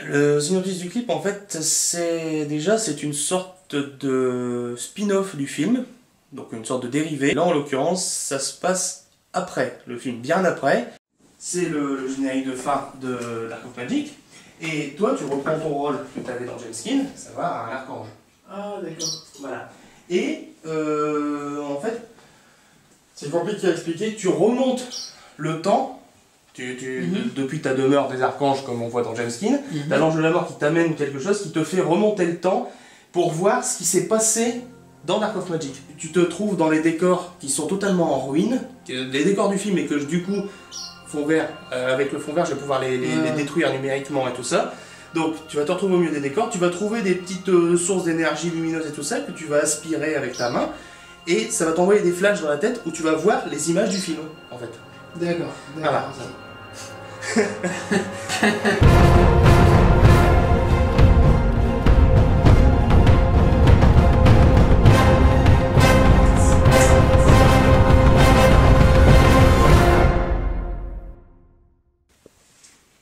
Le synopsis du clip, en fait, c'est une sorte de spin-off du film, donc une sorte de dérivé. Là, en l'occurrence, ça se passe après le film, bien après. C'est le générique de fin de Dark of Magic, et toi, tu reprends ton rôle que tu avais dans James Skin, ça va à un archange. Ah, d'accord. Voilà. Et, en fait, c'est compliqué à expliquer, tu remontes le temps. Depuis ta demeure des archanges, comme on voit dans James Skin, t'as l'ange de la mort qui t'amène quelque chose qui te fait remonter le temps pour voir ce qui s'est passé dans Dark of Magic. Tu te trouves dans les décors qui sont totalement en ruine, les décors du film et que du coup, fond vert, avec le fond vert, je vais pouvoir les détruire numériquement et tout ça. Donc tu vas te retrouver au milieu des décors, tu vas trouver des petites sources d'énergie lumineuse et tout ça que tu vas aspirer avec ta main et ça va t'envoyer des flashs dans la tête où tu vas voir les images du film en fait. D'accord. Voilà.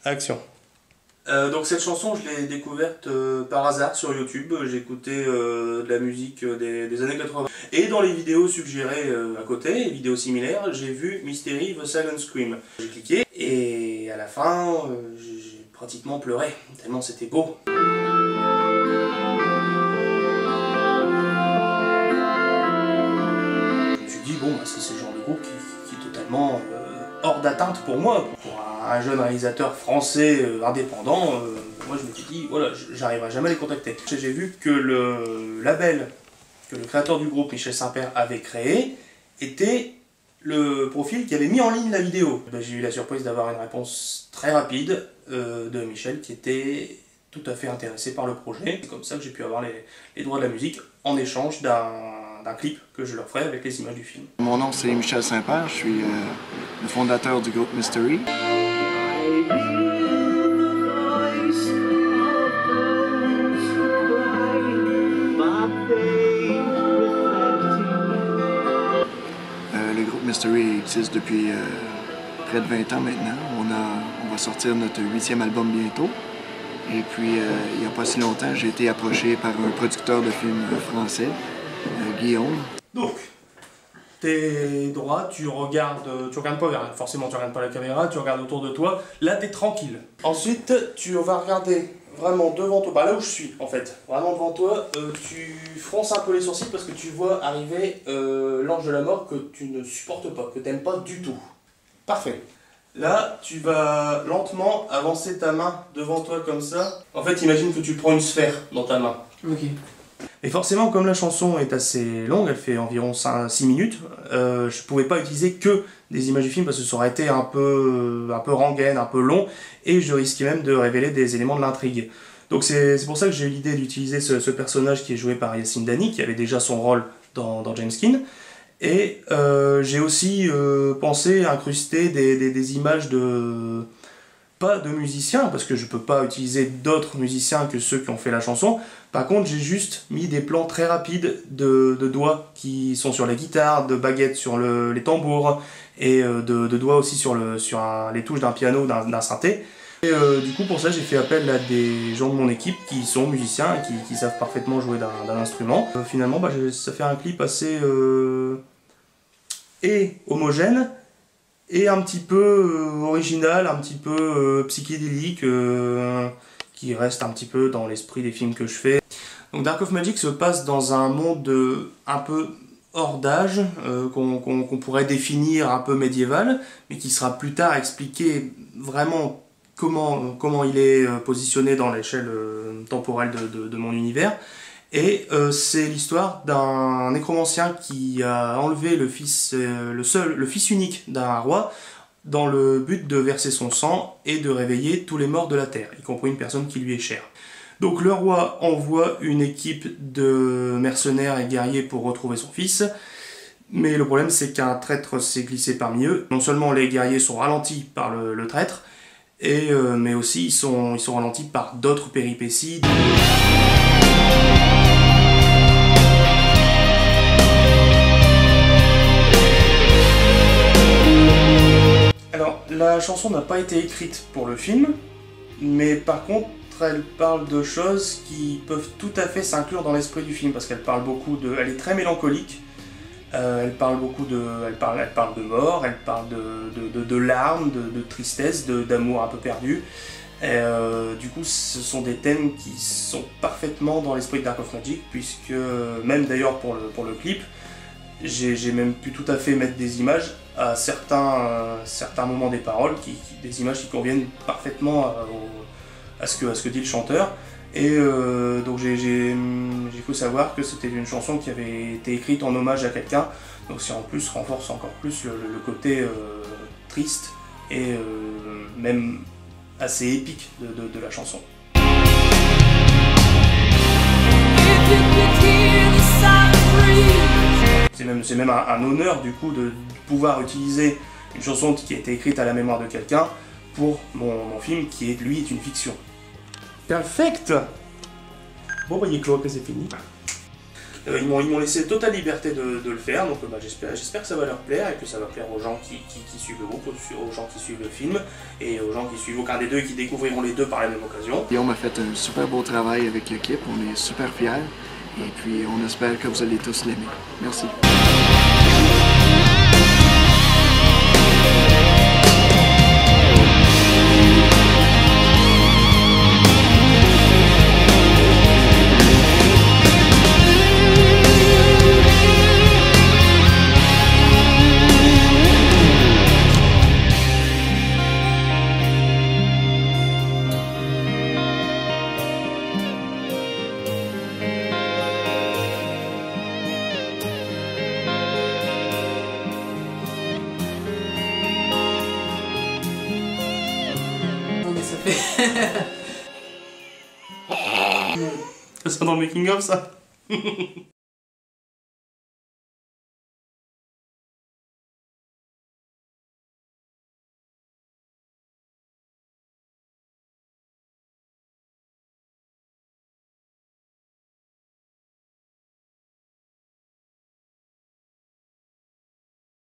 Action. Donc cette chanson, je l'ai découverte par hasard sur YouTube. J'écoutais de la musique des années 80. Et dans les vidéos suggérées à côté, les vidéos similaires, j'ai vu Mystery The Silent Scream. J'ai cliqué et à la fin, j'ai pratiquement pleuré, tellement c'était beau. Je me suis dit, bon, c'est le genre de groupe qui est totalement hors d'atteinte pour moi. Pour un jeune réalisateur français indépendant, moi je me suis dit, voilà, j'arriverai jamais à les contacter. J'ai vu que le label que le créateur du groupe, Michel Saint-Père, avait créé, était le profil qui avait mis en ligne la vidéo. J'ai eu la surprise d'avoir une réponse très rapide de Michel qui était tout à fait intéressé par le projet. C'est comme ça que j'ai pu avoir les droits de la musique en échange d'un clip que je leur ferai avec les images du film. Mon nom c'est Michel Saint-Père, je suis le fondateur du groupe Mystery. Le groupe Mystery existe depuis près de 20 ans maintenant. On va sortir notre 8e album bientôt. Et puis, il n'y a pas si longtemps, j'ai été approché par un producteur de films français, Guillaume. Donc, t'es droit, tu regardes pas, forcément tu regardes pas la caméra, tu regardes autour de toi, là t'es tranquille. Ensuite, tu vas regarder vraiment devant toi, là où je suis en fait, vraiment devant toi, tu fronces un peu les sourcils parce que tu vois arriver l'ange de la mort que tu ne supportes pas, que t'aimes pas du tout. Parfait. Là, tu vas lentement avancer ta main devant toi comme ça. En fait, imagine que tu prends une sphère dans ta main. Ok. Et forcément, comme la chanson est assez longue, elle fait environ 6 minutes, je pouvais pas utiliser que des images du film parce que ça aurait été un peu rengaine, un peu long, et je risquais même de révéler des éléments de l'intrigue. Donc c'est pour ça que j'ai eu l'idée d'utiliser ce personnage qui est joué par Yacine Dany, qui avait déjà son rôle dans James Skin, et j'ai aussi pensé incruster des images pas de musiciens, parce que je peux pas utiliser d'autres musiciens que ceux qui ont fait la chanson. Par contre, j'ai juste mis des plans très rapides de doigts qui sont sur la guitare, de baguettes sur les tambours, et de doigts aussi sur les touches d'un piano, d'un synthé. Et du coup, pour ça, j'ai fait appel à des gens de mon équipe qui sont musiciens et qui savent parfaitement jouer d'un instrument. Finalement, ça fait un clip assez homogène, et un petit peu original, un petit peu psychédélique, qui reste un petit peu dans l'esprit des films que je fais. Donc Dark of Magic se passe dans un monde un peu hors d'âge, qu'on pourrait définir un peu médiéval, mais qui sera plus tard expliqué vraiment comment il est positionné dans l'échelle temporelle de mon univers. Et c'est l'histoire d'un nécromancien qui a enlevé le fils unique d'un roi dans le but de verser son sang et de réveiller tous les morts de la terre, y compris une personne qui lui est chère. Donc le roi envoie une équipe de mercenaires et guerriers pour retrouver son fils, mais le problème c'est qu'un traître s'est glissé parmi eux. Non seulement les guerriers sont ralentis par le traître, mais aussi ils sont ralentis par d'autres péripéties. Alors, la chanson n'a pas été écrite pour le film, mais par contre, elle parle de choses qui peuvent tout à fait s'inclure dans l'esprit du film, parce qu'elle parle beaucoup de... Elle est très mélancolique, elle parle beaucoup de... Elle parle de mort, elle parle de larmes, de tristesse, d'amour un peu perdu. Et, du coup, ce sont des thèmes qui sont parfaitement dans l'esprit de Dark of Magic, puisque même d'ailleurs pour le clip, j'ai même pu tout à fait mettre des images à certains moments des paroles, des images qui conviennent parfaitement à ce que dit le chanteur. Et donc j'ai cru savoir que c'était une chanson qui avait été écrite en hommage à quelqu'un, donc c'est en plus renforce encore plus le côté triste et même assez épique de la chanson. C'est même un honneur du coup de pouvoir utiliser une chanson qui a été écrite à la mémoire de quelqu'un pour mon film qui lui est une fiction. Perfect. Bon bah il est clos, que c'est fini. Ils m'ont laissé totale liberté de le faire, donc j'espère que ça va leur plaire et que ça va plaire aux gens qui suivent le groupe, aux gens qui suivent le film et aux gens qui suivent aucun des deux et qui découvriront les deux par la même occasion. Guillaume a fait un super beau travail avec l'équipe, on est super fiers et puis on espère que vous allez tous l'aimer. Merci. Ça fait... Ça dans le making of ça.